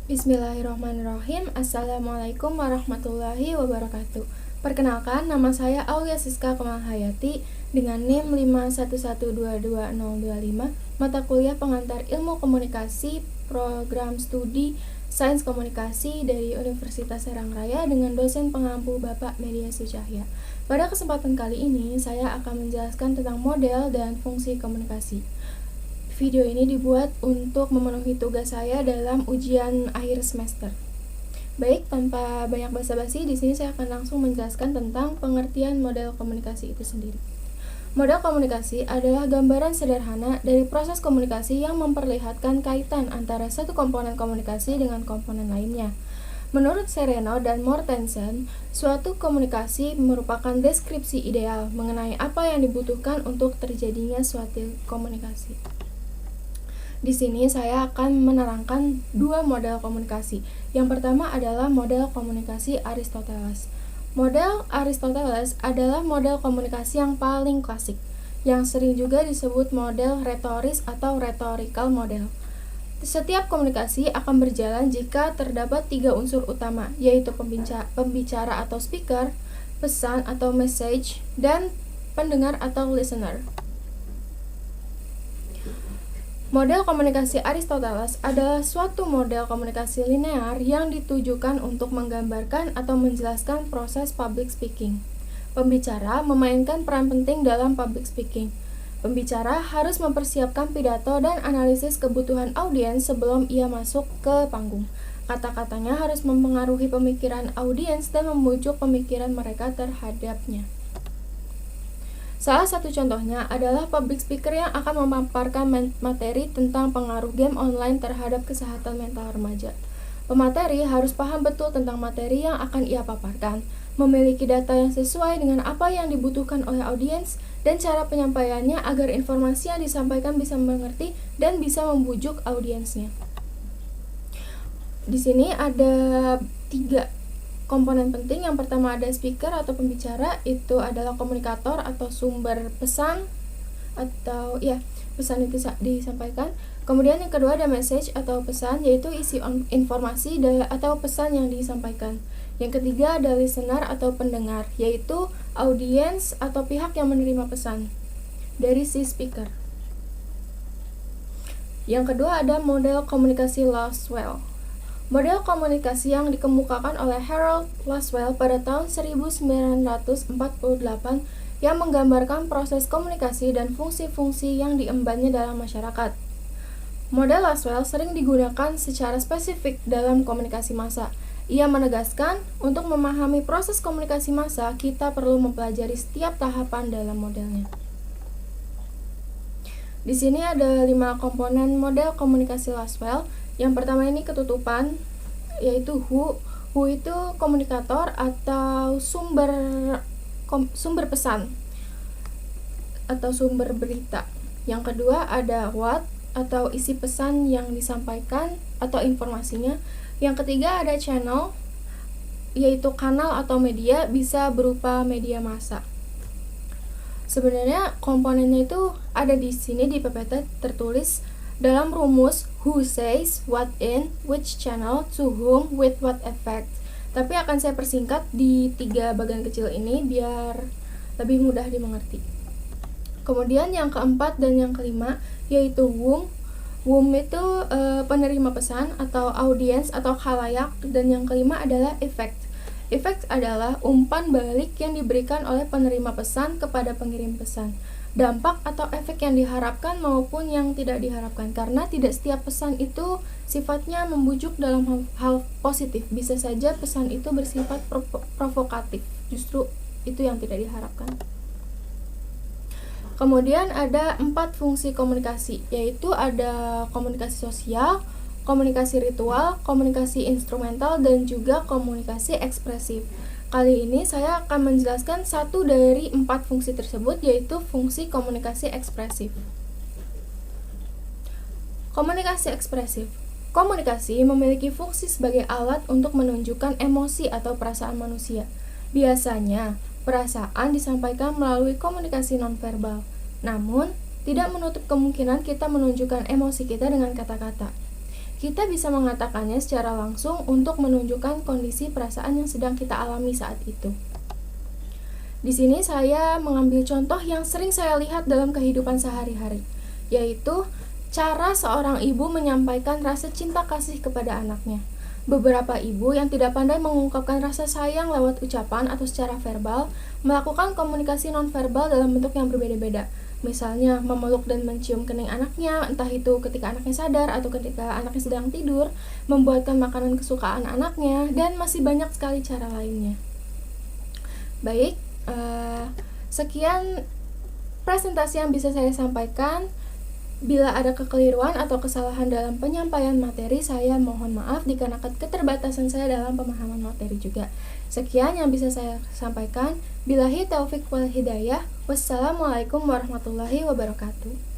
Bismillahirrahmanirrahim. Assalamualaikum warahmatullahi wabarakatuh. Perkenalkan, nama saya Aulia Siska Kemalhayati dengan NIM 511222025, mata kuliah pengantar ilmu komunikasi, program studi Sains Komunikasi dari Universitas Serang Raya dengan dosen pengampu Bapak Media Sucahya. Pada kesempatan kali ini, saya akan menjelaskan tentang model dan fungsi komunikasi. Video ini dibuat untuk memenuhi tugas saya dalam ujian akhir semester. Baik, tanpa banyak basa-basi, di sini saya akan langsung menjelaskan tentang pengertian model komunikasi itu sendiri. Model komunikasi adalah gambaran sederhana dari proses komunikasi yang memperlihatkan kaitan antara satu komponen komunikasi dengan komponen lainnya. Menurut Sereno dan Mortensen, suatu komunikasi merupakan deskripsi ideal mengenai apa yang dibutuhkan untuk terjadinya suatu komunikasi. Di sini saya akan menerangkan dua model komunikasi. Yang pertama adalah model komunikasi Aristoteles. Model Aristoteles adalah model komunikasi yang paling klasik, yang sering juga disebut model retoris atau rhetorical model. Setiap komunikasi akan berjalan jika terdapat tiga unsur utama, yaitu pembicara atau speaker, pesan atau message, dan pendengar atau listener. Model komunikasi Aristoteles adalah suatu model komunikasi linear yang ditujukan untuk menggambarkan atau menjelaskan proses public speaking. Pembicara memainkan peran penting dalam public speaking. Pembicara harus mempersiapkan pidato dan analisis kebutuhan audiens sebelum ia masuk ke panggung. Kata-katanya harus mempengaruhi pemikiran audiens dan membujuk pemikiran mereka terhadapnya. Salah satu contohnya adalah public speaker yang akan memaparkan materi tentang pengaruh game online terhadap kesehatan mental remaja. Pemateri harus paham betul tentang materi yang akan ia paparkan, memiliki data yang sesuai dengan apa yang dibutuhkan oleh audiens, dan cara penyampaiannya agar informasi yang disampaikan bisa mengerti dan bisa membujuk audiensnya. Di sini ada tiga komponen penting. Yang pertama ada speaker atau pembicara, itu adalah komunikator atau sumber pesan atau pesan itu disampaikan. Kemudian yang kedua ada message atau pesan, yaitu isi informasi atau pesan yang disampaikan. Yang ketiga ada listener atau pendengar, yaitu audiens atau pihak yang menerima pesan dari si speaker. Yang kedua ada model komunikasi Laswell. Model komunikasi yang dikemukakan oleh Harold Laswell pada tahun 1948 yang menggambarkan proses komunikasi dan fungsi-fungsi yang diembannya dalam masyarakat. Model Laswell sering digunakan secara spesifik dalam komunikasi massa. Ia menegaskan, untuk memahami proses komunikasi massa, kita perlu mempelajari setiap tahapan dalam modelnya. Di sini ada 5 komponen model komunikasi Laswell. Yang pertama ini ketutupan, yaitu who. Who itu komunikator atau sumber pesan atau sumber berita. Yang kedua ada what atau isi pesan yang disampaikan atau informasinya. Yang ketiga ada channel, yaitu kanal atau media, bisa berupa media massa. Sebenarnya komponennya itu ada di sini di PPT tertulis dalam rumus who says what in which channel to whom with what effect. Tapi akan saya persingkat di 3 bagian kecil ini biar lebih mudah dimengerti. Kemudian yang keempat dan yang kelima yaitu whom. Whom itu penerima pesan atau audiens atau khalayak, dan yang kelima adalah effect. Effect adalah umpan balik yang diberikan oleh penerima pesan kepada pengirim pesan. Dampak atau efek yang diharapkan maupun yang tidak diharapkan, karena tidak setiap pesan itu sifatnya membujuk dalam hal positif. Bisa saja pesan itu bersifat provokatif, justru itu yang tidak diharapkan. Kemudian ada 4 fungsi komunikasi, yaitu ada komunikasi sosial, komunikasi ritual, komunikasi instrumental, dan juga komunikasi ekspresif. Kali ini saya akan menjelaskan satu dari 4 fungsi tersebut, yaitu fungsi komunikasi ekspresif. Komunikasi ekspresif. Komunikasi memiliki fungsi sebagai alat untuk menunjukkan emosi atau perasaan manusia. Biasanya, perasaan disampaikan melalui komunikasi nonverbal. Namun, tidak menutup kemungkinan kita menunjukkan emosi kita dengan kata-kata. kita bisa mengatakannya secara langsung untuk menunjukkan kondisi perasaan yang sedang kita alami saat itu. Di sini saya mengambil contoh yang sering saya lihat dalam kehidupan sehari-hari, yaitu cara seorang ibu menyampaikan rasa cinta kasih kepada anaknya. Beberapa ibu yang tidak pandai mengungkapkan rasa sayang lewat ucapan atau secara verbal, melakukan komunikasi nonverbal dalam bentuk yang berbeda-beda. Misalnya, memeluk dan mencium kening anaknya, entah itu ketika anaknya sadar atau ketika anaknya sedang tidur, membuatkan makanan kesukaan anaknya, dan masih banyak sekali cara lainnya. Baik, sekian presentasi yang bisa saya sampaikan. Bila ada kekeliruan atau kesalahan dalam penyampaian materi, saya mohon maaf dikarenakan keterbatasan saya dalam pemahaman materi juga. Sekian yang bisa saya sampaikan. Billahi taufik wal hidayah. Wassalamualaikum warahmatullahi wabarakatuh.